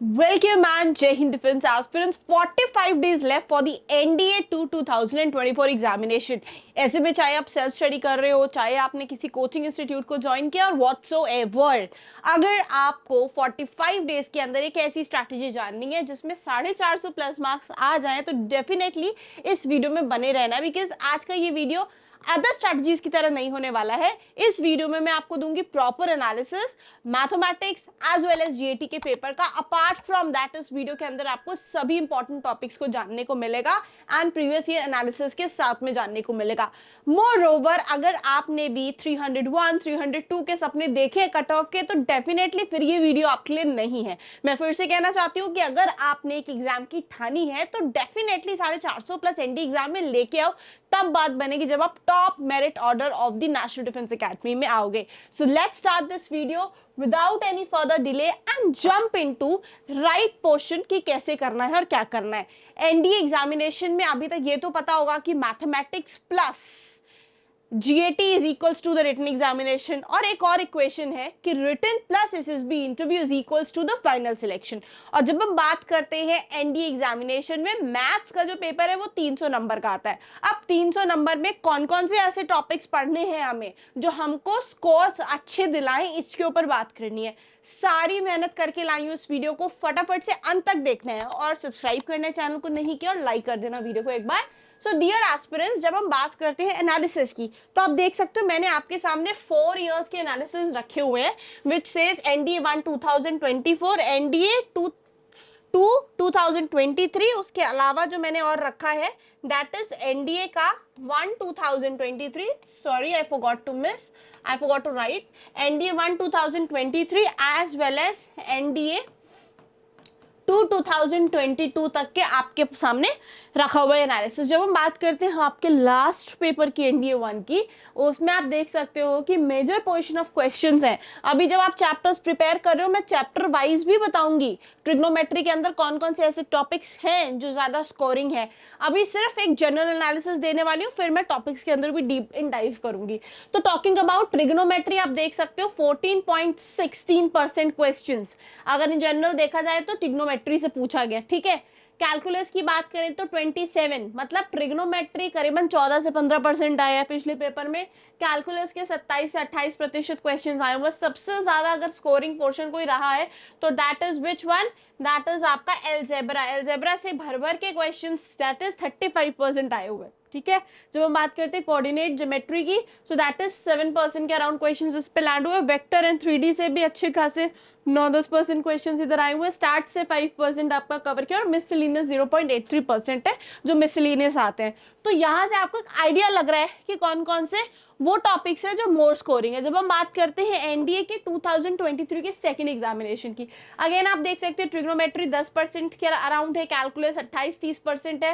Welcome and Jai Hind Defense aspirants. 45 days left for the NDA 2024 examination. ऐसे में चाहे आप सेल्फ स्टडी कर रहे हो, चाहे आपने किसी कोचिंग इंस्टीट्यूट को ज्वाइन किया और व्हाटसोएवर, अगर आपको 45 डेज के अंदर एक ऐसी स्ट्रैटेजी जाननी है जिसमें 450 प्लस मार्क्स आ जाए तो डेफिनेटली इस वीडियो में बने रहना, बिकॉज आज का ये वीडियो अदर स्ट्रैटेजीज की तरह नहीं होने वाला है. इस वीडियो में मैं आपको दूंगी proper analysis mathematics as well as GAT के पेपर का. अपार्ट फ्रॉम दैट इस वीडियो के अंदर आपको सभी इंपॉर्टेंट टॉपिक्स को जानने को मिलेगा एंड प्रीवियस ईयर एनालिसिस के साथ में जानने को मिलेगा. मोर ओवर, अगर आपने भी 301 302 के सपने देखे कट ऑफ के तो डेफिनेटली फिर ये वीडियो आपके लिए नहीं है. मैं फिर से कहना चाहती हूँ कि अगर आपने एक एग्जाम की ठानी है तो डेफिनेटली 450 प्लस एनडी एग्जाम में लेके आओ, तब बात बनेगी जब आप top merit order of the national defence academy में आओगे. So let's start this video without any further delay and jump into right portion कि कैसे करना है और क्या करना है. एनडीए एग्जामिनेशन में अभी तक ये तो पता होगा कि mathematics plus GAT is equals to the written examination, और एक और इक्वेशन है कि written plus SSB interview is equals to the final selection. और जब हम बात करते हैं एनडीए एग्जामिनेशन में मैथ्स का जो पेपर है वो 300 नंबर का आता है. अब 300 नंबर में कौन कौन से ऐसे टॉपिक्स पढ़ने हैं हमें जो हमको स्कोर्स अच्छे दिलाएं, इसके ऊपर बात करनी है. सारी मेहनत करके लाई हूँ इस वीडियो को, फटाफट से अंत तक देखना है और सब्सक्राइब करना है चैनल को नहीं किया और लाइक कर देना वीडियो को एक बार. सो डियर एस्पिरेंट्स, जब हम बात करते हैं एनालिसिस की तो आप देख सकते हो मैंने आपके सामने 4 इयर्स के एनालिसिस रखे हुए हैं विच सेज एनडीए 1 2024, एनडीए 2 2023. उसके अलावा जो मैंने और रखा है दैट इज एनडीए का 1 2023. Sorry, I forgot to write NDA 1 2023 as well as NDA 2022 तक के आपके सामने रखा हुआ है एनालिसिस. जब हम बात करते हैं आपके लास्ट पेपर की एनडीए 1 की, उसमें आप देख सकते हो कि मेजर पोर्शन ऑफ क्वेश्चंस हैं. अभी जब आप चैप्टर्स प्रिपेयर कर रहे हो मैं चैप्टर वाइज भी बताऊंगी ट्रिग्नोमेट्री के अंदर कौन कौन से ऐसे टॉपिक्स हैं जो ज्यादा स्कोरिंग है. अभी सिर्फ एक जनरल एनालिसिस देने वाली हूँ, फिर मैं टॉपिक्स के अंदर भी डीप इन डाइव करूंगी. तो टॉकिंग अबाउट ट्रिग्नोमेट्री, आप देख सकते हो 14.16% क्वेश्चंस अगर इन जनरल देखा जाए तो ट्रिग्नोमेट्री से पूछा गया. ठीक है, कैलकुलस की बात करें तो 27, मतलब ट्रिग्नोमेट्री करीबन 14 से 15% आया है पिछले पेपर में. कैलकुलस के 27 से 28% क्वेश्चंस आए हुए. सबसे ज्यादा अगर स्कोरिंग पोर्शन कोई रहा है तो that is which one, that is आपका एलजेब्रा से भर भर के क्वेश्चंस, दैट इज 35% आए हुए. ठीक है, जब हम बात करते हैं कोऑर्डिनेट ज्योमेट्री की सो दैट इज 7% के अराउंड क्वेश्चंस इस पे लैंड हुए. वेक्टर एंड 3D से भी अच्छे खासे 9-10% क्वेश्चंस इधर आए हुए. स्टार्ट से 5% आपका कवर किया और मिसलिनियस 0.83% है जो मिसलिनियस आते हैं. तो यहाँ से आपको एक आइडिया लग रहा है कि कौन कौन से वो टॉपिक्स है जो मोर स्कोरिंग है. जब हम बात करते हैं एनडीए के 2023 के सेकंड एग्जामिनेशन की, अगेन आप देख सकते हैं ट्रिग्नोमेट्री 10% के अराउंड है, कैलकुलस 28-30% है,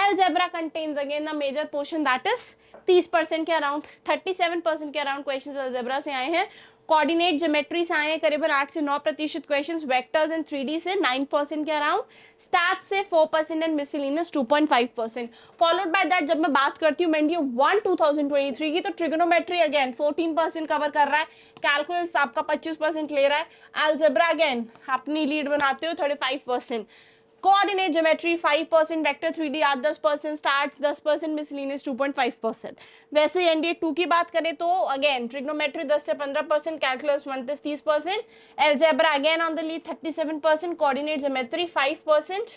algebra contains again the major portion that is 30% के अराउंड, 37% के अराउंड क्वेश्चंस एलजेब्रा से आए हैं. कोऑर्डिनेट ज्योमेट्री से आए हैं करीबन 8 से 9% क्वेश्चंस, वेक्टर्स एंड 3D से 9% के अराउंड, स्टैट्स से 4% and miscellaneous 2.5%. Followed by that जब मैं बात करती हूँ एनडीए 1 2023 की तो ट्रिगोनोमेट्री अगेन 14% कवर कर रहा है, कैलकुलस आपका 25% ले रहा है, अलजेब्रा अगेन अपनी लीड बनाते हो 35%, coordinate geometry 5%, vector 3D 8-10%, stars 10%, miscellaneous 2.5%. वैसे एनडीए 2 की बात करें तो अगेन ट्रिग्नोमेट्री 10 से 15%, calculus 1-30%, algebra again on the lead 37%, coordinate geometry 5%,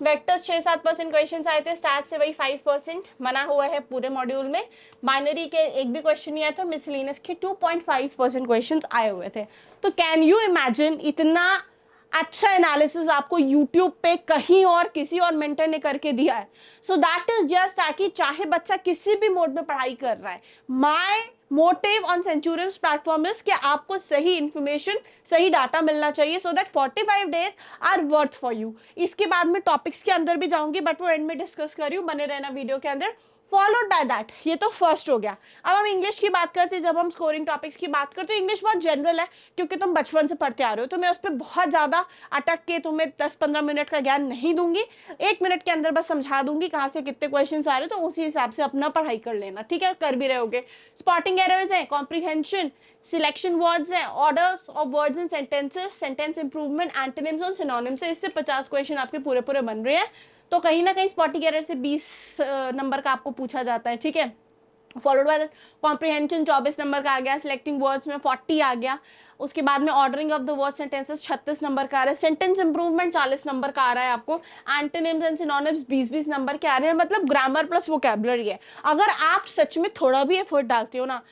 vectors 6-7% questions आए थे, स्टार्ट से वही 5% बना हुआ है पूरे मॉड्यूल में. बाइनरी के एक भी क्वेश्चन नहीं आया था, मिसलेनियस के 2.5% क्वेश्चंस आए हुए थे. तो कैन यू इमेजिन इतना अच्छा एनालिसिस आपको YouTube पे कहीं और किसी और मेंटर ने करके दिया है. सो दैट इज जस्ट ताकि चाहे बच्चा किसी भी मोड में पढ़ाई कर रहा है, my motive on centurions platform is कि आपको सही इंफॉर्मेशन, सही डाटा मिलना चाहिए so that 45 days are worth for you. इसके बाद में टॉपिक्स के अंदर भी जाऊंगी बट वो एंड में डिस्कस कर रही हूँ, बने रहना वीडियो के अंदर. फॉलोड बाय दैट, ये तो फर्स्ट हो गया. अब हम इंग्लिश की बात करते हैं, जब हम स्कोरिंग टॉपिक्स की बात करते हैं इंग्लिश बहुत जनरल है क्योंकि तुम बचपन से पढ़ते आ रहे हो, तो मैं उस पर बहुत ज्यादा अटक के तुम्हें 10-15 मिनट का ज्ञान नहीं दूंगी. 1 मिनट के अंदर बस समझा दूंगी कहाँ से कितने क्वेश्चन आ रहे हैं, तो उसी हिसाब से अपना पढ़ाई कर लेना. ठीक है, कर भी रहोगे. स्पॉटिंग एरर्स है, कॉम्प्रीहेंशन, सिलेक्शन वर्ड्स है, orders of words in sentences, sentence improvement, antonyms और सिनोनिम्स से इससे 50 क्वेश्चन आपके पूरे पूरे बन रहे हैं। तो कहीं ना कहीं स्पॉटिंग एरर से 20 नंबर का आपको पूछा जाता है, ठीक है। फॉलोड बाय कॉम्प्रिहेंशन 24 नंबर का आ गया, सिलेक्टिंग वर्ड्स में 40 आ गया, उसके बाद में ordering of the word sentences 36 number का आ रहा है, सेंटेंस इंप्रूवमेंट 40 नंबर का आ रहा है आपको, एंटोनिम्स एंड सिनोनिम्स 20-20 नंबर के आ रहे हैं, मतलब ग्रामर प्लस वोकैबुलरी है। अगर आप सच में थोड़ा भी एफर्ट डालते हो ना,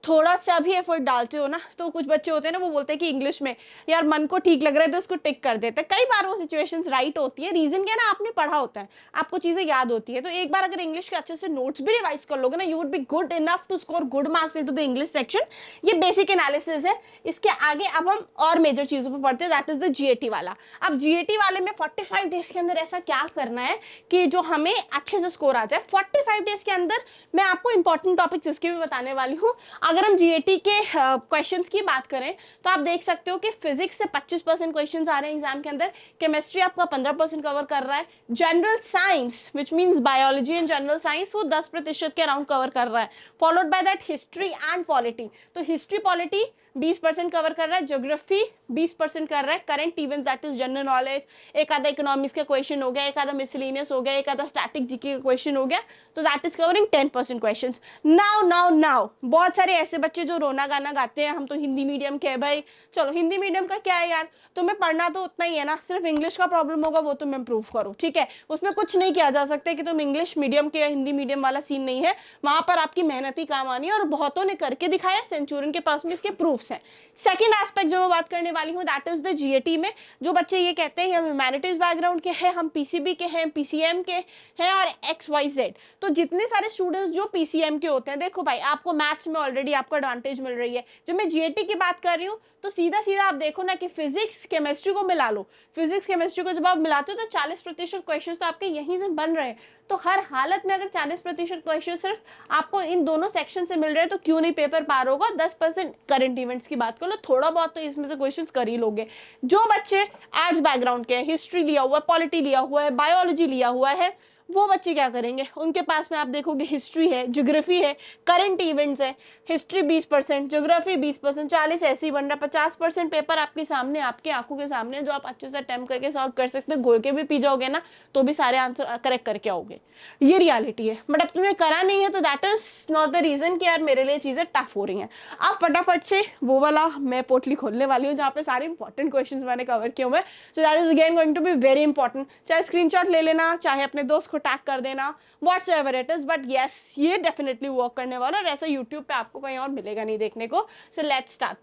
थोड़ा सा भी एफर्ट डालते हो ना, तो कुछ बच्चे होते हैं ना, वो बोलते हैं कि इंग्लिश में यार मन को ठीक लग रहा है तो उसको टिक कर देते हैं। कई बार वो सिचुएशंस राइट होती है, रीजन क्या है ना, आपने पढ़ा होता है, आपको चीजें याद होती है। तो एक बार अगर इंग्लिश के अच्छे से नोट्स भी रिवाइज कर लोगे ना, you would be good enough to score good marks into the English section. ये बेसिक एनालिसिस है। इसके आगे अब हम और मेजर चीजों पर पढ़ते हैं, दैट इज द जीएटी वाला। अब जीएटी वाले में 45 डेज के अंदर ऐसा क्या करना है कि जो हमें अच्छे से स्कोर आ जाए। 45 डेज के अंदर मैं आपको इंपॉर्टेंट टॉपिक्स इसके भी बताने वाली हूँ। अगर हम जीएटी के क्वेश्चंस की बात करें तो आप देख सकते हो कि फिजिक्स से 25% क्वेश्चंस आ रहे हैं एग्जाम के अंदर, केमिस्ट्री आपका 15% कवर कर रहा है, general science which means biology and general science वो 10% के अराउंड कवर कर रहा है, followed by that history and polity. तो हिस्ट्री पॉलिटी 20% कवर कर रहा है, ज्योग्राफी 20% कर रहा है, current events that is general knowledge, एक आधा इकोनॉमिक्स का क्वेश्चन हो गया, एक आधा मिसलेनियस हो गया, एक आधा स्टैटिक जीके का क्वेश्चन हो गया, तो that is covering 10% questions. Now बहुत सारे ऐसे बच्चे जो रोना गाना गाते हैं हम तो हिंदी मीडियम के हैं भाई। चलो हिंदी मीडियम का क्या है यार, तुम्हें पढ़ना तो उतना ही है ना, सिर्फ इंग्लिश का प्रॉब्लम होगा वो तुम इम्प्रूव करो, ठीक है। उसमें कुछ नहीं किया जा सकता कि तुम इंग्लिश मीडियम के या हिंदी मीडियम वाला सीन नहीं है, वहां पर आपकी मेहनत ही काम आनी है और बहुतों ने करके दिखाया, सेंचुरियन के पास में इसके प्रूफ्स हैं। सेकंड एस्पेक्ट जो मैं बात करने वाली हूँ दैट इज द जीएटी में जो बच्चे ये कहते हैं हम ह्यूमैनिटीज बैकग्राउंड के हैं, हम पीसीबी के हैं, पीसीएम के हैं और XYZ। तो जितने सारे स्टूडेंट्स जो पीसीएम के होते हैं, देखो भाई आपको मैथ्स में ऑलरेडी आपको एडवांटेज मिल रही है। जब मैं जीएटी की बात कर रही हूँ तो सीधा सीधा आप देखो ना कि फिजिक्स केमिस्ट्री को मिला लो, फिजिक्स केमिस्ट्री को जब आप मिलाते हो तो 40% क्वेश्चन तो आपके यहीं से बन रहे हैं। तो हर हालत में अगर 40% क्वेश्चन सिर्फ आपको इन दोनों सेक्शन से मिल रहे हैं तो क्यों नहीं पेपर पार होगा। 10% करंट इवेंट्स की बात कर लो, थोड़ा बहुत तो इसमें से क्वेश्चंस कर ही लोगे। जो बच्चे आर्ट्स बैकग्राउंड के हैं, हिस्ट्री लिया हुआ है, पॉलिटी लिया हुआ है, बायोलॉजी लिया हुआ है, वो बच्चे क्या करेंगे, उनके पास में आप देखोगे हिस्ट्री है, ज्योग्राफी है, करंट इवेंट्स है। हिस्ट्री 20%, ज्योग्राफी 20%, 40 ऐसे ही बन रहा है। 50% पेपर आपके सामने, आपकी आंखों के सामने, जो आप अच्छे से अटेम्प्ट करके सॉल्व कर सकते हो। घोल के भी पी जाओगे ना तो भी सारे आंसर करेक्ट करके आओगे, ये रियलिटी है। बट अब तुमने करा नहीं है तो that is not the reason कि यार मेरे लिए चीजें टफ हो रही हैं। आप फटाफट से वो वाला मैं पोटली खोलने वाली हूँ जहाँ पे सारे इंपॉर्टेंट क्वेश्चंस मैंने कवर किए हुए हैं। So that is again going to be very important. चाहे स्क्रीनशॉट ले लेना, चाहे अपने दोस्त को टैग कर देना, whatsoever it is, but yes ये डेफिनेटली वर्क करने वाला और ऐसा यूट्यूब पे आपको कहीं और मिलेगा नहीं देखने को। So let's start.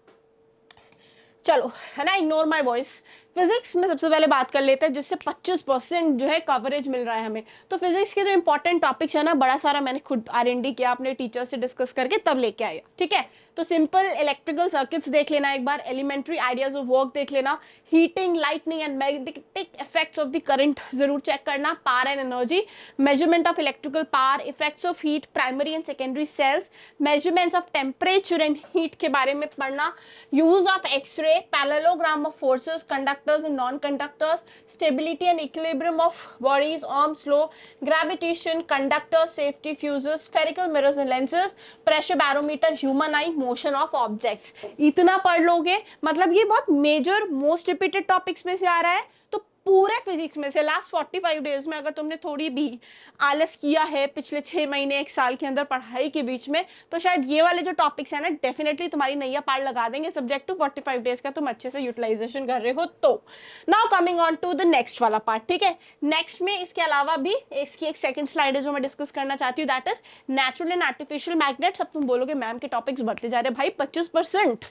चलो है ना, इग्नोर माई वॉइस। फिजिक्स में सबसे पहले बात कर लेते हैं जिससे 25% जो है कवरेज मिल रहा है हमें। तो फिजिक्स के जो इंपॉर्टेंट टॉपिक्स है ना, बड़ा सारा मैंने खुद R&D किया, अपने टीचर से डिस्कस करके तब लेके आया, ठीक है। तो सिंपल इलेक्ट्रिकल सर्किट्स देख लेना एक बार, एलिमेंट्री आइडियाज ऑफ वर्क देख लेना, heating, lightning and magnetic effects of the current जरूर चेक करना, power and energy, measurement of electrical power, effects of heat, primary and secondary cells, measurements of temperature and heat के बारे में पढ़ना, use of x-ray, parallelogram of forces, conductors and non-conductors, stability and equilibrium of bodies, Ohm's law, gravitation, conductors, safety fuses, spherical mirrors and lenses, pressure barometer, human eye, motion of objects। इतना पढ़ लोगे मतलब ये बहुत major most repeated topics में से आ रहा है। तो पूरे फिजिक्स में से लास्ट 45 डेज में अगर तुमने थोड़ी भी आलस किया है पिछले 6 महीने 1 साल के अंदर पढ़ाई के बीच में, तो शायद ये वाले जो टॉपिक्स है ना डेफिनेटली तुम्हारी नैया पार लगा देंगे, सब्जेक्ट टू 45 डेज का तुम अच्छे से यूटिलाइजेशन कर रहे हो। तो now coming on to the next वाला पार्ट, ठीक है। नेक्स्ट में इसके अलावा भी इसकी एक सेकंड स्लाइड है जो मैं डिस्कस करना चाहती हूँ, that is natural and artificial magnets. अब तुम बोलोगे मैम के टॉपिक्स बढ़ते जा रहे हैं, भाई 25%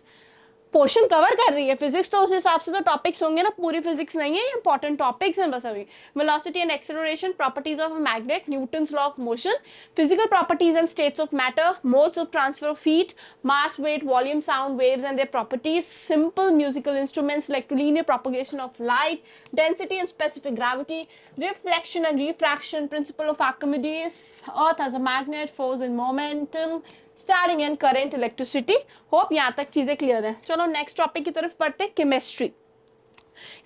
पोर्शन कवर कर रही है फिजिक्स, तो उस हिसाब से तो टॉपिक्स होंगे ना, पूरी फिजिक्स नहीं है, इंपॉर्टेंट टॉपिक्स हैं बस अभी। Velocity and acceleration, properties of a magnet, Newton's law of motion, physical properties and states of matter, modes of transfer of heat, mass, weight, volume, sound waves and their properties, simple musical instruments like linear propagation of light, density and specific gravity, reflection and refraction, principle of Archimedes, earth as a magnet, force and momentum, starting and current, electricity. Hope यहाँ तक चीजें clear है। चलो next topic की तरफ पढ़ते, chemistry.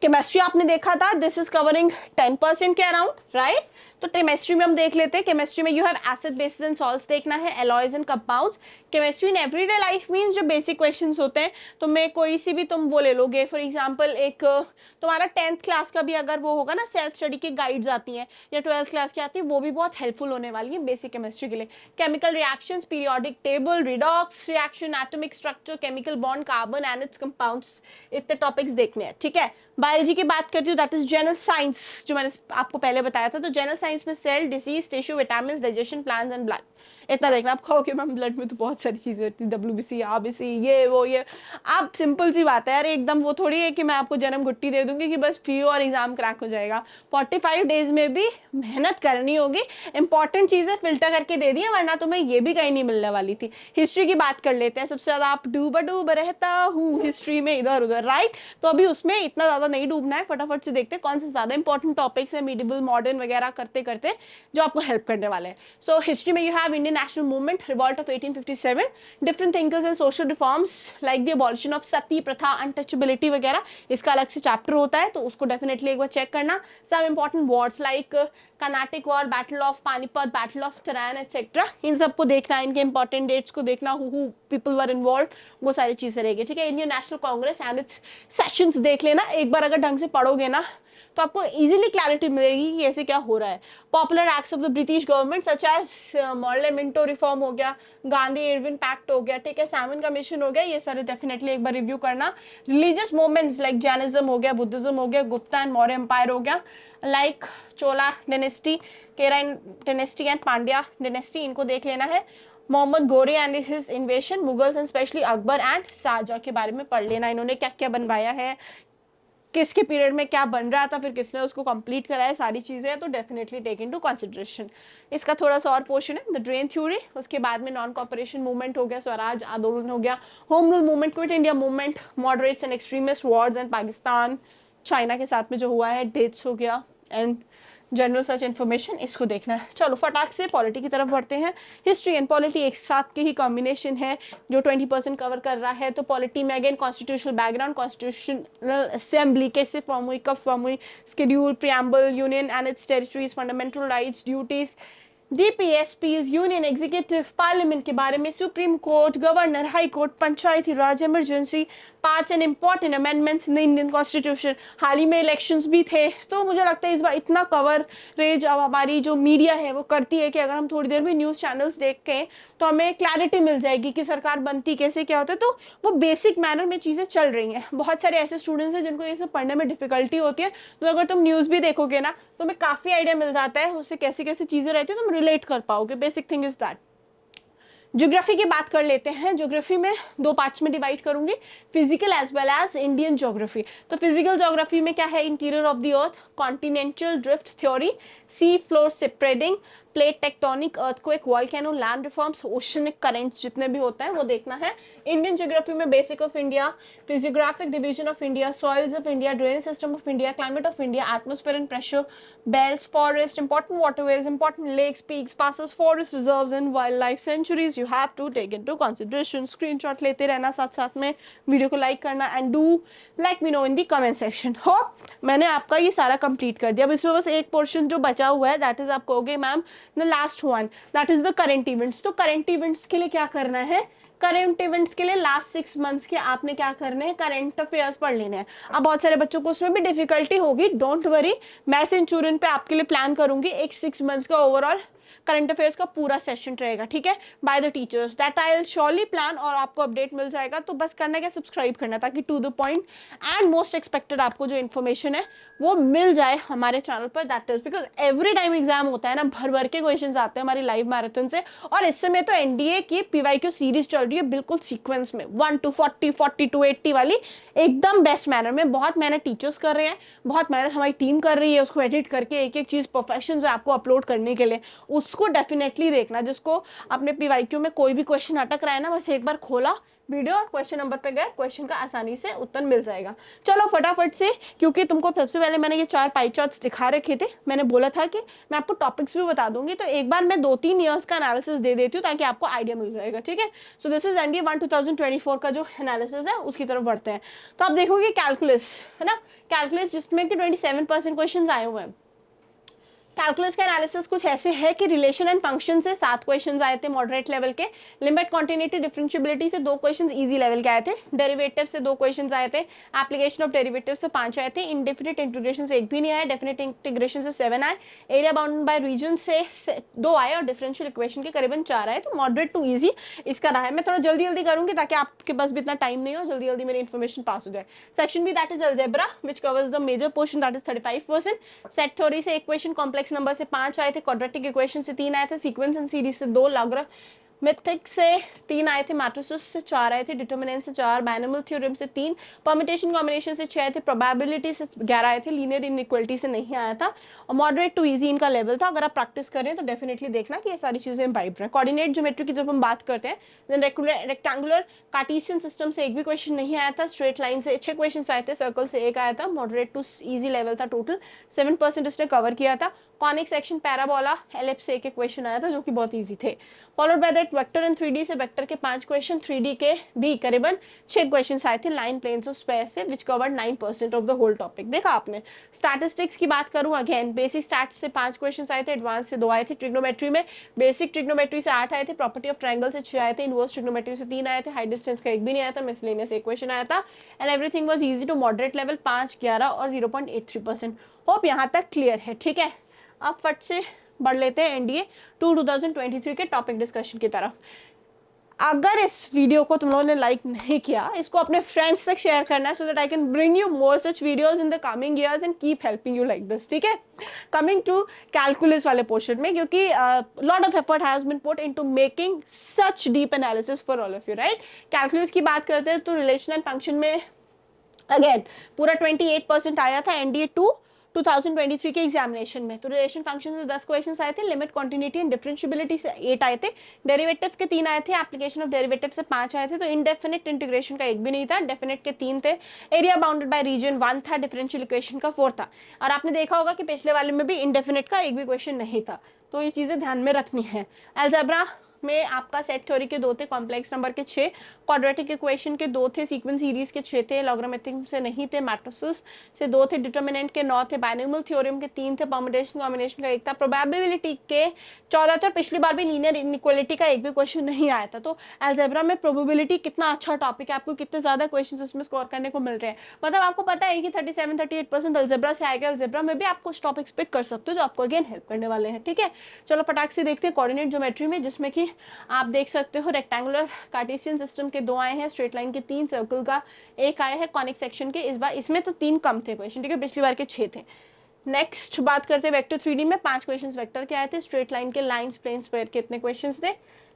Chemistry आपने देखा था, दिस इज कवरिंग 10% के अराउंड, राइट। तो केमिस्ट्री में हम देख लेते हैं, केमिस्ट्री में you have acid basis and salts देखना है, alloys and compounds. Chemistry in everyday life means जो बेसिक क्वेश्चंस होते हैं, तो मैं कोई सी भी तुम वो ले लोगे, फॉर एग्जांपल एक तुम्हारा 10th क्लास का भी अगर वो होगा ना, सेल्फ स्टडी की गाइड्स आती हैं, या 12th क्लास की आती है, वो भी बहुत हेल्पफुल होने वाली है बेसिक केमिस्ट्री के लिए। Chemical reactions, periodic table, redox reaction, atomic structure, chemical bond, carbon and it's compounds, इतने टॉपिक्स देखने हैं, ठीक है। बायोलॉजी की बात करती हूँ, दैट इज जनरल साइंस, जो मैंने आपको पहले बताया था। तो जनरल साइंस में cell, disease, tissue, vitamin, digestion, plants and blood, इतना देखना। आप कहोगे मैम ब्लड में तो बहुत सारी चीजें होती है, WBC, RBC, ये वो ये। आप सिंपल सी बात है यार, एकदम वो थोड़ी है कि मैं आपको जन्म घुट्टी दे दूंगी कि बस पियो और एग्जाम क्रैक हो जाएगा। 45 डेज में भी मेहनत करनी होगी, इंपॉर्टेंट चीजें फिल्टर करके दे दी है, वरना तुम्हें ये भी कहीं नहीं मिलने वाली थी। हिस्ट्री की बात कर लेते हैं, सबसे ज्यादा आप डूब रहता हूँ हिस्ट्री में इधर उधर, राइट। तो अभी उसमें इतना ज्यादा नहीं डूबना है, फटाफट से देखते हैं कौन से ज्यादा इंपॉर्टेंट टॉपिक्स है मिडिवल मॉडर्न वगैरह करते करते जो आपको हेल्प करने वाले हैं। सो हिस्ट्री में you have Indian national movement, revolt of 1857, different thinkers and social reforms like the abolition of sati प्रथा, अनटचेबिलिटी वगैरह, इसका अलग से चैप्टर होता है, तो उसको डेफिनेटली एक बार चेक करना। सब important wars like Carnatic war, battle of Panipat, battle of Tarain etcetera, इन सबको देखना, इनके इंपॉर्टेंट डेट्स को देखना, हु पीपल वर इन्वॉल्व, वो सारी चीजें रहेगी, ठीक है। Indian national Congress and it's sessions देख लेना, एक बार अगर ढंग से पढ़ोगे ना तो आपको इजीली क्लैरिटी मिलेगी कि ऐसे क्या हो रहा है। Popular acts of the British government such as Morley Minto reform हो गया, गांधी इरविन पैक्ट हो गया, ठीक है, सैमन कमीशन हो गया, ये सारे डेफिनेटली एक बार रिव्यू करना। रिलीजियस मूवमेंट्स लाइक जैनिज्म हो गया, बुद्धिज्म हो गया, गुप्ता एंड मौर्य एम्पायर हो गया, लाइक चोला डायनेस्टी, केराइन डायनेस्टी एंड पांड्या डायनेस्टी, इनको देख लेना है। Mohammad Ghori and his invasion, Mughals and especially Akbar and Shahjahan के बारे में पढ़ लेना, इन्होंने क्या क्या बनवाया है, किसके पीरियड में क्या बन रहा था, फिर किसने उसको कंप्लीट कराया, सारी चीजें हैं, तो डेफिनेटली टेक इनटू कंसिडरेशन। इसका थोड़ा सा और पोर्शन है, द ड्रेन थ्योरी, उसके बाद में नॉन कॉपरेशन मूवमेंट हो गया, स्वराज आंदोलन हो गया, home rule movement, quit India movement, moderates and extremist, Wars and Pakistan, China के साथ में जो हुआ है, डेट्स हो गया, एंड जनरल सर्च इन्फॉर्मेशन, इसको देखना है। चलो फटाक से पॉलिटी की तरफ बढ़ते हैं। हिस्ट्री एंड पॉलिटी एक साथ के ही कॉम्बिनेशन है जो 20% कवर कर रहा है। तो पॉलिटी में again constitutional background, constitutional assembly कैसे फॉर्म हुई, कब फॉर्म हुई, schedule, preamble, union and its territories, fundamental rights, duties, DPSPs, union executive, parliament के बारे में, supreme court, governor, high court, Panchayati Raj, emergency, parts and important amendments in the Indian constitution. हाल ही में इलेक्शंस भी थे, तो मुझे लगता है इस बार इतना कवरेज अब हमारी जो मीडिया है वो करती है कि अगर हम थोड़ी देर में न्यूज़ चैनल्स देखें तो हमें क्लैरिटी मिल जाएगी कि सरकार बनती कैसे, क्या होता है, तो वो बेसिक मैनर में चीज़ें चल रही हैं। बहुत सारे ऐसे स्टूडेंट्स हैं जिनको ये सब पढ़ने में डिफिकल्टी होती है, तो अगर तुम न्यूज़ भी देखोगे ना तो हमें काफ़ी आइडिया मिल जाता है उससे कैसी कैसी चीज़ें रहती है, तुम रिलेट कर पाओगे। Basic thing is that. Geography की बात कर लेते हैं। ज्योग्राफी में दो पार्ट्स में डिवाइड करूंगी, physical as well as Indian geography. तो फिजिकल ज्योग्राफी में क्या है, interior of the earth, continental drift theory, sea floor spreading, plate tectonic, earthquake, volcano, land reforms, oceanic currents जितने भी होते हैं वो देखना है। इंडियन ज्योग्राफी में basic of India, physiographic division of India, soils of India, drainage system of India, climate of India, atmosphere and pressure, belts, forest, important waterways, important lakes, peaks, passes, forest reserves and wild life sanctuaries you have to take into consideration. Screenshot लेते रहना साथ साथ में, video को like करना and do let me know in the comment section. हो मैंने आपका ये सारा कंप्लीट कर दिया। अब इसमें बस एक पोर्शन जो बचा हुआ है, दैट इज आप कहोगे ma'am the last one, that is the current events. तो करंट इवेंट्स के लिए क्या करना है, करंट इवेंट्स के लिए लास्ट 6 मंथ्स के आपने क्या करने हैं, करंट अफेयर्स पढ़ लेने हैं। अब बहुत सारे बच्चों को उसमें भी डिफिकल्टी होगी, डोंट वरी, मैं सेंचुरियन पे आपके लिए प्लान करूंगी एक 6 मंथ्स का ओवरऑल करंट अफेयर्स का पूरा सेशन रहेगा, ठीक है, by the teachers, that I will surely plan, और आपको अपडेट मिल जाएगा। तो बस करना क्या, सब्सक्राइब करना, ताकि to the point and most expected आपको जो इन्फॉर्मेशन है वो मिल जाए हमारे चैनल पर। That is because every time exam होता है ना, भर भर के क्वेश्चन आते हैं हमारी लाइव मैराथन से, और इस समय तो एनडीए की PYQ सीरीज चल रही है बिल्कुल सीक्वेंस में, 1 to 40, 40 to 80 वाली, एकदम बेस्ट मैनर में। बहुत मेहनत टीचर्स कर रहे हैं, बहुत मेहनत हमारी टीम कर रही है उसको एडिट करके एक एक चीज परफेक्शन से आपको अपलोड करने के लिए, उसको डेफिनेटली देखना। जिसको अपने PYQ में कोई भी क्वेश्चन अटक रहा है ना, बस एक बार खोला वीडियो और क्वेश्चन नंबर पे गए, क्वेश्चन का आसानी से उत्तर मिल जाएगा। चलो फटाफट से, क्योंकि तुमको सबसे पहले मैंने ये 4 पाई चार्ट्स दिखा रखे थे, मैंने बोला था कि मैं आपको टॉपिक्स भी बता दूंगी, तो एक बार मैं 2-3 ईयर्स का एनालिसिस दे देती हूँ ताकि आपको आइडिया मिल जाएगा, ठीक है। सो दिस इज एनडीए 1 2024 का जो एनालिसिस है उसकी तरफ बढ़ते हैं। तो आप देखोगे कैलकुलस है ना, कैलकुलस जिसमें कि 27% क्वेश्चन आए हुए हैं। कैलकुलस का एनालिसिस कुछ ऐसे है कि रिलेशन एंड फंक्शन से 7 क्वेश्चंस आए थे मॉडरेट लेवल के, लिमिट कॉन्टिन्यूटी डिफरेंशिएबिलिटी से 2 क्वेश्चंस इजी लेवल के आए थे, डेरिवेटिव से 2 क्वेश्चंस आए थे, एप्लीकेशन ऑफ डेरिवेटिव से 5 आए थे, इंडेफिनिट इंटीग्रेशन से 1 भी नहीं आया, डेफिनेट इंटीग्रेशन से 7 आए, एरिया बाउंडेड बाय रीजन से 2 आए और डिफरेंशियल इक्वेशन के करीबन 4 आए। तो मॉडरेट टू इजी इसका रहा है। मैं थोड़ा जल्दी जल्दी करूंगी ताकि आपके पास भी इतना टाइम नहीं हो, जल्दी जल्दी मेरी इन्फॉर्मेशन पास हो जाए। Section B that is algebra which covers the major portion that is 35%, set theory से इक्वेशन कॉम्प्लेक्स नंबर से 5 आए थे, क्वाड्रेटिक इक्वेशन से 3 आए थे, सीक्वेंस एंड सीरीज से 2, लॉगरिथमिक से 3 आए थे, मैट्रिसेस से 4 आए थे, डिटरमिनेंट से 4, बाइनोमियल थ्योरम से 3, परम्यूटेशन कॉम्बिनेशन से 6 आए थे, प्रोबेबिलिटी से 11 आए थे, लीनियर इनइक्वालिटी से नहीं आया था, और मॉडरेट टू इजी इनका लेवल था। अगर आप प्रैक्टिस करें तो डेफिनेटली देखना कि ये सारी चीजें इम्बाइब रहे। कोऑर्डिनेट ज्योमेट्री की जब हम बात करते हैं, देन रेक्टेंगुलर कार्टेशियन सिस्टम से एक भी क्वेश्चन नहीं आया था, स्ट्रेट लाइन से 6 क्वेश्चन आए थे, सर्कल से 1 आया था, मॉडरेट टू इजी लेवल था, टोटल 7% उसने कवर किया था। कॉनिक सेक्शन, पैराबोला, एलिप्स से एक क्वेश्चन आया था जो कि बहुत इजी थे। Followed by that vector and 3D से वेक्टर के 5 क्वेश्चन, 3D के भी करीबन 6 क्वेश्चन आए थे, लाइन प्लेन्स और स्पेस से, which covered 9% of the whole topic. देखा आपने। स्टैटिस्टिक्स की बात करूं, अगेन बेसिक स्टैट्स से 5 क्वेश्चन आए थे, एडवांस से 2 आए थे, ट्रिग्नोमेट्री में बेसिक ट्रिग्नोमेट्री से 8 आए थे, प्रॉपर्टी ऑफ ट्रायंगल से 6 आए थे, इनवर्स ट्रिग्नोमेट्री से 3 आए थे, हाई डिस्टेंस का 1 भी नहीं आया था, मिसलेनियस 1 क्वेश्चन आया था, and everything was easy to moderate level 5, 11 और 0.83%। होप यहाँ तक क्लियर है, ठीक है। अब फट से बढ़ लेते हैं एनडीए 2023 के टॉपिक डिस्कशन की तरफ। अगर इस वीडियो को तुम लोगों ने लाइक नहीं किया, इसको अपने फ्रेंड्स तक शेयर करना है, so that I can bring you more such videos in the coming years and keep helping you like this, ठीक है। कमिंग टू कैलकुलस वाले पोर्शन में, क्योंकि lot of effort has been put into making such deep analysis for all of you, right. Calculus की बात करते हैं तो रिलेशन एंड फंक्शन में अगेन पूरा 28% आया था एनडीए 2023 के एग्जामिनेशन में। तो रिलेशन फंक्शन से 10 क्वेश्चंस आए थे, लिमिट कॉन्टिन्यूटी एंड डिफरेंशिएबिलिटी से 8 आए थे, डेरिवेटिव के 3 आए थे, एप्लीकेशन ऑफ डेरिवेटिव से 5 आए थे, तो इनडेफिनिट इंटीग्रेशन का 1 भी नहीं था, डेफिनेट के 3 थे, एरिया बाउंडेड बाय रीजन 1 था, डिफरेंशियल इक्वेशन का 4 था। और आपने देखा होगा कि पिछले वाले में भी इनडेफिनिट का 1 भी क्वेश्चन नहीं था, तो ये चीजें ध्यान में रखनी है। अलजेब्रा में आपका सेट थ्योरी के 2 थे, कॉम्प्लेक्स नंबर के 6, क्वाड्रेटिक इक्वेशन के 2 थे, सीक्वेंस सीरीज के 6 थे, लॉगरिथमिक से नहीं थे, मैट्रिसेस से 2 थे, डिटरमिनेंट के 9 थे, बाइनोमियल थ्योरम के 3 थे, परम्यूटेशन कॉम्बिनेशन का 1 था, प्रोबेबिलिटी के 14 थे, और पिछली बार भी लीनियर इनइक्वालिटी का 1 भी क्वेश्चन नहीं आया था। तो अलजेब्रा में प्रोबेबिलिटी कितना अच्छा टॉपिक है, आपको कितने ज्यादा क्वेश्चन इसमें स्कोर करने को मिल रहे हैं। मतलब आपको पता है कि 37-38% अलजेब्रा से आएगा, अलजेब्रा में भी आपको टॉपिक्स पिक कर सकते हो जो आपको अगेन हेल्प करने वाले हैं, ठीक है। चलो फटाक से देखते हैं कोऑर्डिनेट ज्योमेट्री में, जिसमें कि आप देख सकते हो रेक्टेंगुलर कार्टेशियन सिस्टम के 2 आए हैं, स्ट्रेट लाइन के 3, सर्कल का 1 आया है, कॉनिक सेक्शन के इस बार इसमें तो 3 कम थे क्वेश्चन, ठीक है, पिछली बार के 6 थे। नेक्स्ट बात करते हैं वेक्टर 3D में 5 क्वेश्चंस वेक्टर के आए थे, स्ट्रेट लाइन के, लाइंस, प्लेन्स, स्क्वायर के इतने क्वेश्चंस थे।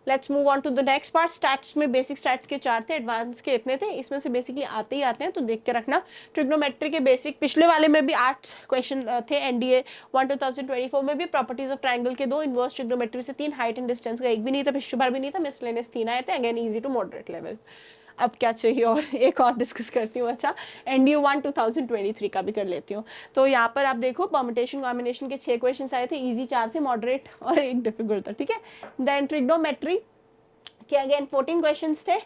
Let's move on to the next part. Stats में बेसिक स्टैट्स के 4 थे, एडवांस के इतने थे, इसमें से बेसिकली आते ही आते हैं, तो देख के रखना। ट्रिग्नोमेट्री के बेसिक पिछले वाले में भी 8 क्वेश्चन थे, एनडीए 2024 में भी, प्रॉपर्टीज ऑफ ट्रायंगल के 2, इनवर्स ट्रिग्नोमेट्री से 3, हाइट एंड डिस्टेंस का 1 भी नहीं था, पिछली बार भी नहीं था, मिसलेनियस 3 आए थे, again easy to moderate level. अब क्या चाहिए और एक और डिस्कस करती हूँ। अच्छा, एनडीए 1 2023 का भी कर लेती हूँ। तो यहाँ पर आप देखो परम्यूटेशन कॉम्बिनेशन के 6 क्वेश्चन आए थे, इजी 4 थे, मॉडरेट और 1 डिफिकल्ट था, ठीक है। देन ट्रिग्नोमेट्री के अगेन 14 क्वेश्चंस थे,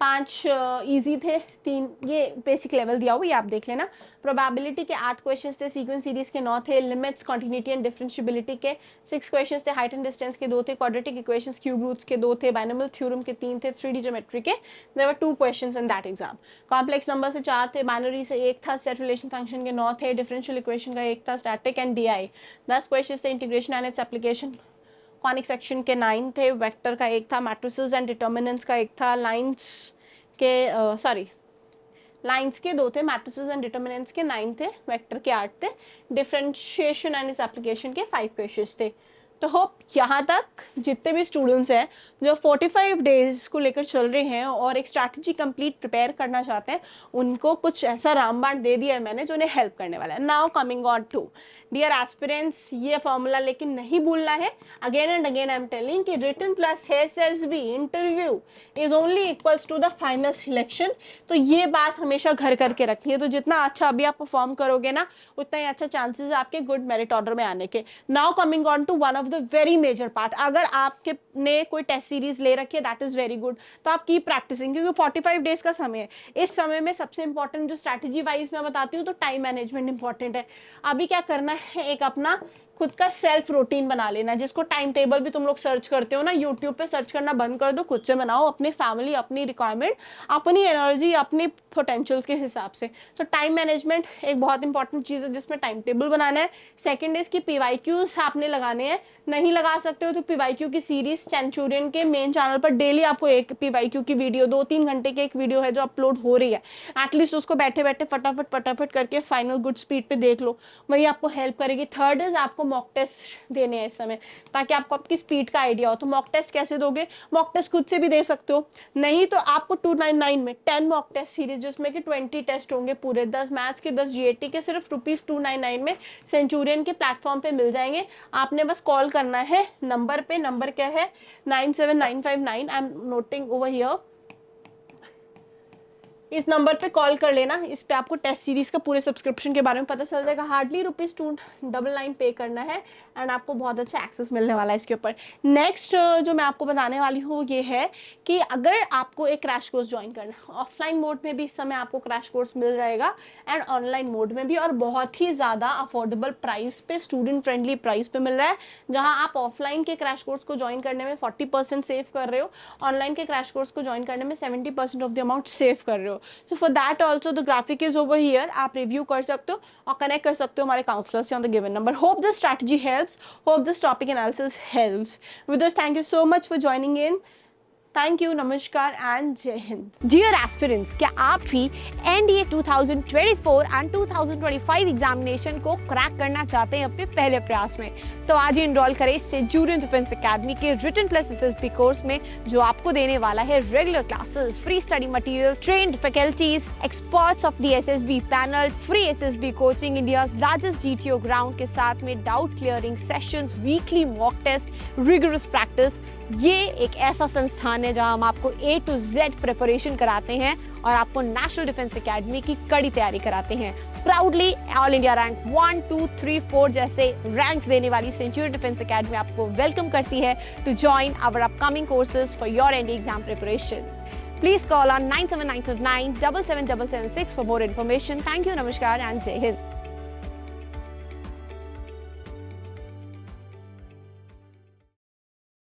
5 इजी थे, 3 ये बेसिक लेवल दिया हुआ, ये आप देख लेना। प्रोबेबिलिटी के 8 क्वेश्चंस थे, सीक्वेंस सीरीज के 9 थे, लिमिट्स, कॉन्टिन्यूटी एंड डिफरेंशिएबिलिटी के 6 क्वेश्चंस थे, हाइट एंड डिस्टेंस के 2 थे, क्वाड्रेटिक इक्वेशंस, क्यूब रूट्स के 2 थे, बाइनोमियल थ्योरम के 3 थे, 3D ज्योमेट्री के there were 2 questions in that exam. Complex number से 4 थे, बाइनरी से 1 था, सेट रिलेशन फंक्शन के 9 थे, डिफरेंशियल इक्वेशन का 1 था, स्टैटिक एंड डीआई 10 क्वेश्चंस थे, integration and its application conic section के 9 थे, वेक्टर का 1 था, मैट्रिसेस एंड डिटर्मिनेंट्स का 1 था, लाइंस के 2 थे, मैट्रिसेस एंड डिटर्मिनेंट्स के 9 थे, वेक्टर के 8 थे, डिफरेंशिएशन एंड इस एप्लीकेशन के 5 क्वेश्चंस थे। तो होप यहाँ तक जितने भी स्टूडेंट्स हैं जो 45 डेज को लेकर चल रहे हैं और एक स्ट्रैटेजी कंप्लीट प्रिपेयर करना चाहते हैं, उनको कुछ ऐसा रामबाण दे दिया है मैंने जो उन्हें हेल्प करने वाला है। Now coming on to dear aspirants, ये फॉर्मूला लेकिन नहीं भूलना है। Again and again I am telling कि written plus SSB interview is only equals to the final selection. तो ये बात हमेशा घर करके रखनी है। तो जितना अच्छा अभी आप परफॉर्म करोगे ना, उतना ही अच्छा चांसेस है आपके गुड मेरिट ऑर्डर में आने के। Now coming on to one of the very major part, अगर आपके ने कोई टेस्ट सीरीज ले रखी है दैट इज वेरी गुड, तो आप कीप प्रैक्टिसिंग, क्योंकि 45 डेज का समय है। इस समय में सबसे इंपॉर्टेंट जो स्ट्रैटेजी वाइज मैं बताती हूँ, तो टाइम मैनेजमेंट इंपॉर्टेंट है। अभी क्या करना है, एक अपना खुद का सेल्फ रूटीन बना लेना, जिसको टाइम टेबल भी तुम लोग सर्च करते हो ना, यूट्यूब पे सर्च करना बंद कर दो, खुद से बनाओ, अपनी फैमिली, अपनी रिक्वायरमेंट, अपनी एनर्जी, अपनी पोटेंशियल्स के हिसाब से। तो टाइम मैनेजमेंट एक बहुत इंपॉर्टेंट चीज़ है जिसमें टाइम टेबल बनाना है। सेकंड इज की PYQs आपने लगाने हैं, नहीं लगा सकते हो तो PYQ की सीरीज सेंचुरियन के मेन चैनल पर डेली आपको एक PYQ की वीडियो 2-3 घंटे की एक वीडियो है जो अपलोड हो रही है, एटलीस्ट उसको बैठे बैठे फटाफट करके फाइनल गुड स्पीड पे देख लो, वही आपको हेल्प करेगी। थर्ड इज आपको मॉक टेस्ट देने हैं इस समय, ताकि आपको आपकी स्पीड का आइडिया हो। तो मॉक टेस्ट कैसे दोगे? मॉक टेस्ट खुद से भी दे सकते हो, नहीं तो आपको 299 में 10 मॉक टेस्ट सीरीज जिसमें कि 20 टेस्ट होंगे पूरे, 10 मैथ्स के 10 GAT के, सिर्फ ₹299 में सेंचुरियन के प्लेटफॉर्म पे मिल जाएंगे। आपने बस कॉल करना है नंबर पे, नंबर क्या है 97959, I am noting over here, इस नंबर पे कॉल कर लेना, इस पे आपको टेस्ट सीरीज का पूरे सब्सक्रिप्शन के बारे में पता चल जाएगा। हार्डली ₹299 पे करना है एंड आपको बहुत अच्छा एक्सेस मिलने वाला है इसके ऊपर। नेक्स्ट जो मैं आपको बताने वाली हूँ ये है कि अगर आपको एक क्रैश कोर्स ज्वाइन करना है, ऑफलाइन मोड में भी इस समय आपको क्रैश कोर्स मिल जाएगा एंड ऑनलाइन मोड में भी, और बहुत ही ज़्यादा अफोर्डेबल प्राइस पे, स्टूडेंट फ्रेंडली प्राइस पे मिल रहा है। जहाँ आप ऑफलाइन के क्रैश कोर्स को ज्वाइन करने में 40% सेव कर रहे हो, ऑनलाइन के क्रैश कोर्स को ज्वाइन करने में 70% ऑफ द अमाउंट सेव कर रहे हो। So for that also the graphic is over here, आप रिव्यू कर सकते हो और कनेक्ट कर सकते हो हमारे काउंसलर से on the given number. Hope this strategy helps, hope this topic analysis helps. With this, thank you so much for joining in. Thank you, नमस्कार एंड जय हिंद। डियर एस्पिरेंट्स, क्या आप भी NDA 2024 एंड 2025 एग्जामिनेशन को क्रैक करना चाहते हैं अपने पहले प्रयास में? तो आज ही इनरोल करें सेंचुरियन डिफेंस एकेडमी के रिटन प्लस SSB कोर्स में, जो आपको देने वाला है regular classes, free study material, trained faculties, experts of the SSB panel, free SSB coaching, India's largest GTO ground के साथ में doubt clearing sessions, weekly mock test, rigorous practice. ये एक ऐसा संस्थान है जहां हम आपको A to Z प्रिपरेशन कराते हैं और आपको नेशनल डिफेंस एकेडमी की कड़ी तैयारी कराते हैं। प्राउडली ऑल इंडिया रैंक 1, 2, 3, 4 जैसे रैंक्स देने वाली सेंचुरियन डिफेंस एकेडमी आपको वेलकम करती है to join our upcoming courses for your NDA exam preparation. Please call on 97959 77776 for more information. Thank you, namaskar and jai hind.